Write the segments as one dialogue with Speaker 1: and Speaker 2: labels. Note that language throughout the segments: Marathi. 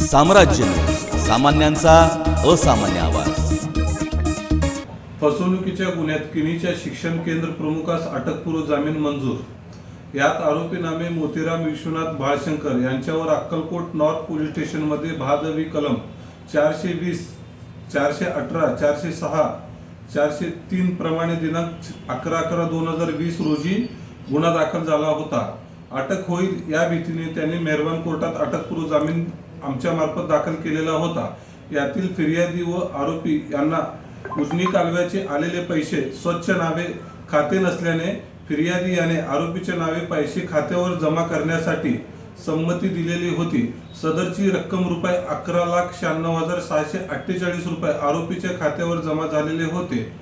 Speaker 1: साम्राज्य न्यूज, सामान्यांचा असामान्य आवाज।
Speaker 2: फसवणुकीच्या गुन्ह्यात किनीच्या शिक्षण केंद्र प्रमुखास अटकपूर्व जामीन मंजूर। यात आरोपी नामे मोतीराम विश्वनाथ भाळशंकर यांच्यावर अक्कलकोट नॉर्थ पोलीस स्टेशनमध्ये भादवी कलम 420, 418, 406, 403 प्रमाणे दिनांक 11/11/2020 रोजी गुन्हा दाखल झाला होता। अटक होईल या भीतीने त्यांनी मेहरबान कोर्टात अटकपूर्व जामीन आमच्या मार्फत दाखल केलेला होता। यातील फिर्यादी व आरोपी यांना उजनी कालव्याचे आलेले पैसे स्वच्छ नावे खाते नसल्याने फिर्यादी याने आरोपीच्या नावे पैसे खात्यावर जमा करण्यासाठी संमती दिलेली होती। सदरची रक्कम रुपये 11,96,648 रुपये आरोपीच्या खात्यावर जमा झालेले होते,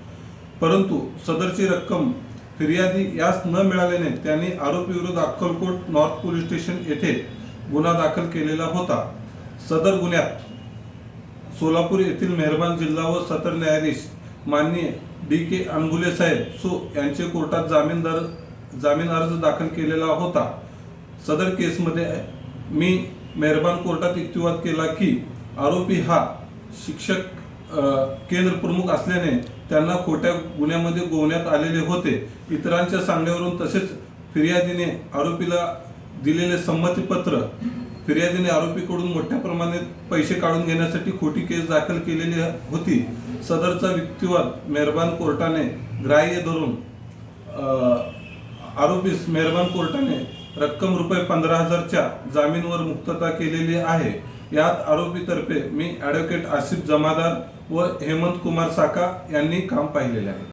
Speaker 2: परंतु सदरची रक्कम फिर्यादी यास न मिळाल्याने त्यांनी आरोपी विरुद्ध अक्कलकोट नॉर्थ पोलीस स्टेशन येथे गुन्हा दाखल केलेला होता। सदर गुन्ह्यात सोलापूर येथील मेहरबान जिल्हा व सत्र न्यायाधीश माननीय DK अनबुले साहेब सो यांचे कोर्टात जामीन अर्ज दाखल केलेला होता। सदर केसमध्ये मी मेहरबान कोर्टात युक्तिवाद केला की आरोपी हा शिक्षक केंद्र प्रमुख असल्याने त्यांना खोट्या गुन्ह्यामध्ये गोवण्यात आलेले होते। इतरांच्या सांगण्यावरून तसेच फिर्यादीने आरोपीला दिलेले संमतीपत्र फिर्यादीने आरोपीकडून मोठ्या प्रमाणात पैसे काढून घेण्यासाठी खोटी केस दाखल केलेली होती। सदरचा युक्तिवाद मेहरबान कोर्टाने ग्राह्य धरून आरोपीस मेहरबान कोर्टाने रक्कम रुपये 15,000च्या जामीनवर मुक्तता केलेली आहे। यात आरोपीतर्फे मी ॲडव्होकेट आसिफ जमादार व हेमंत कुमार साका यांनी काम पाहिलेले आहे।